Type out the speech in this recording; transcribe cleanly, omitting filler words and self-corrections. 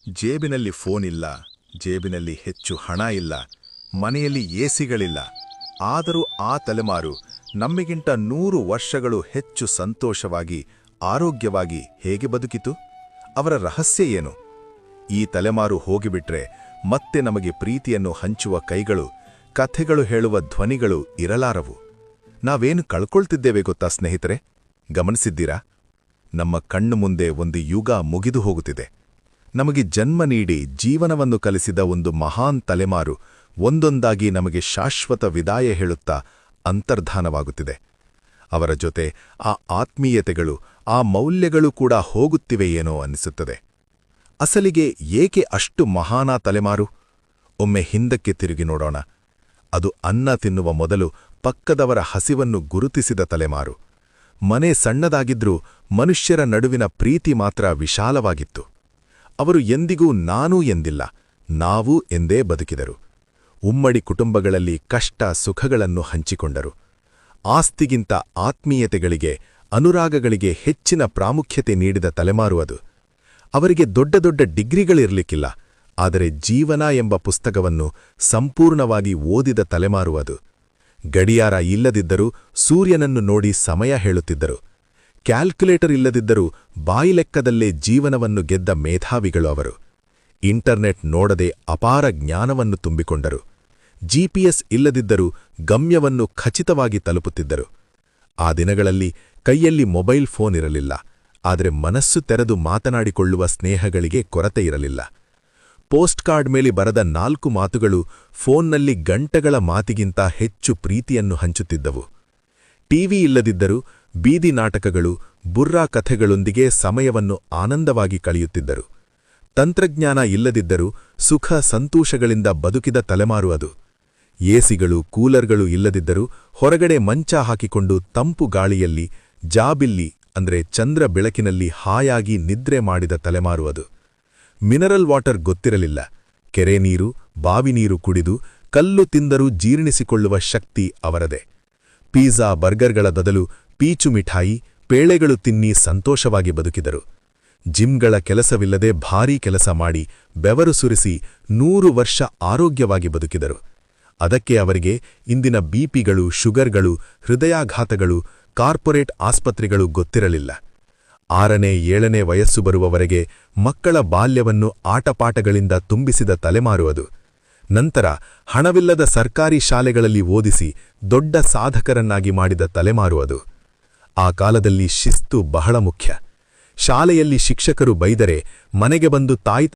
ಜೇಬಿನಲ್ಲಿ ಫೋನ್ ಇಲ್ಲ, ಜೇಬಿನಲ್ಲಿ ಹೆಚ್ಚು ಹಣ ಇಲ್ಲ, ಮನೆಯಲ್ಲಿ ಎಸಿಗಳಿಲ್ಲ. ಆದರೂ ಆ ತಲೆಮಾರು ನಮ್ಮಿಗಿಂತ 100 ವರ್ಷಗಳು ಹೆಚ್ಚು ಸಂತೋಷವಾಗಿ, ಆರೋಗ್ಯವಾಗಿ ಹೇಗೆ ಬದುಕಿತು? ಅವರ ರಹಸ್ಯ ಏನು? ಈ ತಲೆಮಾರು ಹೋಗಿಬಿಟ್ರೆ ಮತ್ತೆ ನಮಗೆ ಪ್ರೀತಿಯನ್ನು ಹಂಚುವ ಕೈಗಳು, ಕಥೆಗಳು ಹೇಳುವ ಧ್ವನಿಗಳು ಇರಲಾರವು. ನಾವೇನು ಕಳ್ಕೊಳ್ತಿದ್ದೇವೆ ಗೊತ್ತಾ ಸ್ನೇಹಿತರೆ? ಗಮನಿಸಿದ್ದೀರಾ? ನಮ್ಮ ಕಣ್ಣು ಮುಂದೆ ಒಂದು ಯುಗ ಮುಗಿದು ಹೋಗುತ್ತಿದೆ. ನಮಗೆ ಜನ್ಮ ನೀಡಿ ಜೀವನವನ್ನು ಕಲಿಸಿದ ಒಂದು ಮಹಾನ್ ತಲೆಮಾರು ಒಂದೊಂದಾಗಿ ನಮಗೆ ಶಾಶ್ವತ ವಿದಾಯ ಹೇಳುತ್ತಾ ಅಂತರ್ಧಾನವಾಗುತ್ತಿದೆ. ಅವರ ಜೊತೆ ಆ ಆತ್ಮೀಯತೆಗಳು, ಆ ಮೌಲ್ಯಗಳು ಕೂಡ ಹೋಗುತ್ತಿವೆಯೇನೋ ಅನ್ನಿಸುತ್ತದೆ. ಅಸಲಿಗೆ ಏಕೆ ಅಷ್ಟು ಮಹಾನ ತಲೆಮಾರು? ಒಮ್ಮೆ ಹಿಂದಕ್ಕೆ ತಿರುಗಿ ನೋಡೋಣ. ಅದು ಅನ್ನ ತಿನ್ನುವ ಮೊದಲು ಪಕ್ಕದವರ ಹಸಿವನ್ನು ಗುರುತಿಸಿದ ತಲೆಮಾರು. ಮನೆ ಸಣ್ಣದಾಗಿದ್ರೂ ಮನುಷ್ಯರ ನಡುವಿನ ಪ್ರೀತಿ ಮಾತ್ರ ವಿಶಾಲವಾಗಿತ್ತು. ಅವರು ಎಂದಿಗೂ ನಾನು ಎಂದಿಲ್ಲ, ನಾವು ಎಂದೇ ಬದುಕಿದರು. ಉಮ್ಮಡಿ ಕುಟುಂಬಗಳಲ್ಲಿ ಕಷ್ಟ ಸುಖಗಳನ್ನು ಹಂಚಿಕೊಂಡರು. ಆಸ್ತಿಗಿಂತ ಆತ್ಮೀಯತೆಗಳಿಗೆ, ಅನುರಾಗಗಳಿಗೆ ಹೆಚ್ಚಿನ ಪ್ರಾಮುಖ್ಯತೆ ನೀಡಿದ ತಲೆಮಾರು ಅದು. ಅವರಿಗೆ ದೊಡ್ಡ ದೊಡ್ಡ ಡಿಗ್ರಿಗಳಿರಲಿಕ್ಕಿಲ್ಲ, ಆದರೆ ಜೀವನ ಎಂಬ ಪುಸ್ತಕವನ್ನು ಸಂಪೂರ್ಣವಾಗಿ ಓದಿದ ತಲೆಮಾರು ಅದು. ಗಡಿಯಾರ ಇಲ್ಲದಿದ್ದರೂ ಸೂರ್ಯನನ್ನು ನೋಡಿ ಸಮಯ ಹೇಳುತ್ತಿದ್ದರು. ಕ್ಯಾಲ್ಕುಲೇಟರ್ ಇಲ್ಲದಿದ್ದರೂ ಬಾಯಿಲೆಕ್ಕದಲ್ಲೇ ಜೀವನವನ್ನು ಗೆದ್ದ ಮೇಧಾವಿಗಳು ಅವರು. ಇಂಟರ್ನೆಟ್ ನೋಡದೆ ಅಪಾರ ಜ್ಞಾನವನ್ನು ತುಂಬಿಕೊಂಡರು. ಜಿಪಿಎಸ್ ಇಲ್ಲದಿದ್ದರೂ ಗಮ್ಯವನ್ನು ಖಚಿತವಾಗಿ ತಲುಪುತ್ತಿದ್ದರು. ಆ ದಿನಗಳಲ್ಲಿ ಕೈಯಲ್ಲಿ ಮೊಬೈಲ್ ಫೋನ್ ಇರಲಿಲ್ಲ, ಆದರೆ ಮನಸ್ಸು ತೆರೆದು ಮಾತನಾಡಿಕೊಳ್ಳುವ ಸ್ನೇಹಗಳಿಗೆ ಕೊರತೆ ಇರಲಿಲ್ಲ. ಪೋಸ್ಟ್ ಕಾರ್ಡ್ ಮೇಲೆ ಬರೆದ 4 ಮಾತುಗಳು ಫೋನ್ನಲ್ಲಿ ಗಂಟೆಗಳ ಮಾತಿಗಿಂತ ಹೆಚ್ಚು ಪ್ರೀತಿಯನ್ನು ಹಂಚುತ್ತಿದ್ದವು. ಟಿವಿ ಇಲ್ಲದಿದ್ದರೂ ಬೀದಿ ನಾಟಕಗಳು, ಬುರ್ರಾ ಕಥೆಗಳೊಂದಿಗೆ ಸಮಯವನ್ನು ಆನಂದವಾಗಿ ಕಳೆಯುತ್ತಿದ್ದರು. ತಂತ್ರಜ್ಞಾನ ಇಲ್ಲದಿದ್ದರೂ ಸುಖ ಸಂತೋಷಗಳಿಂದ ಬದುಕಿದ ತಲೆಮಾರು ಅದು. ಎಸಿಗಳು, ಕೂಲರ್ಗಳು ಇಲ್ಲದಿದ್ದರೂ ಹೊರಗಡೆ ಮಂಚ ಹಾಕಿಕೊಂಡು ತಂಪು ಗಾಳಿಯಲ್ಲಿ, ಜಾಬಿಲ್ಲಿ ಅಂದ್ರೆ ಚಂದ್ರ ಬೆಳಕಿನಲ್ಲಿ ಹಾಯಾಗಿ ನಿದ್ರೆ ಮಾಡಿದ ತಲೆಮಾರು ಅದು. ಮಿನರಲ್ ವಾಟರ್ ಗೊತ್ತಿರಲಿಲ್ಲ. ಕೆರೆ ನೀರು, ಬಾವಿ ನೀರು ಕುಡಿದು ಕಲ್ಲು ತಿಂದರೂ ಜೀರ್ಣಿಸಿಕೊಳ್ಳುವ ಶಕ್ತಿ ಅವರದೇ. ಪಿಜ್ಜಾ, ಬರ್ಗರ್ಗಳ ಬದಲು ಪೀಚು ಮಿಠಾಯಿ, ಪೇಳೆಗಳು ತಿನ್ನಿ ಸಂತೋಷವಾಗಿ ಬದುಕಿದರು. ಜಿಮ್ಗಳ ಕೆಲಸವಿಲ್ಲದೆ ಭಾರೀ ಕೆಲಸ ಮಾಡಿ ಬೆವರು ಸುರಿಸಿ 100 ವರ್ಷ ಆರೋಗ್ಯವಾಗಿ ಬದುಕಿದರು. ಅದಕ್ಕೆ ಅವರಿಗೆ ಇಂದಿನ ಬಿಪಿಗಳು, ಶುಗರ್ಗಳು, ಹೃದಯಾಘಾತಗಳು, ಕಾರ್ಪೊರೇಟ್ ಆಸ್ಪತ್ರೆಗಳು ಗೊತ್ತಿರಲಿಲ್ಲ. 6ನೇ 7ನೇ ವಯಸ್ಸು ಬರುವವರೆಗೆ ಮಕ್ಕಳ ಬಾಲ್ಯವನ್ನು ಆಟಪಾಠಗಳಿಂದ ತುಂಬಿಸಿದ ತಲೆಮಾರು ಅದು. ನಂತರ ಹಣವಿಲ್ಲದ ಸರ್ಕಾರಿ ಶಾಲೆಗಳಲ್ಲಿ ಓದಿಸಿ ದೊಡ್ಡ ಸಾಧಕರನ್ನಾಗಿ ಮಾಡಿದ ತಲೆಮಾರು ಅದು. ಆ ಕಾಲದಲ್ಲಿ ಶಿಸ್ತು ಬಹಳ ಮುಖ್ಯ. ಶಾಲೆಯಲ್ಲಿ ಶಿಕ್ಷಕರು ಬೈದರೆ ಮನೆಗೆ ಬಂದು ತಾಯಿ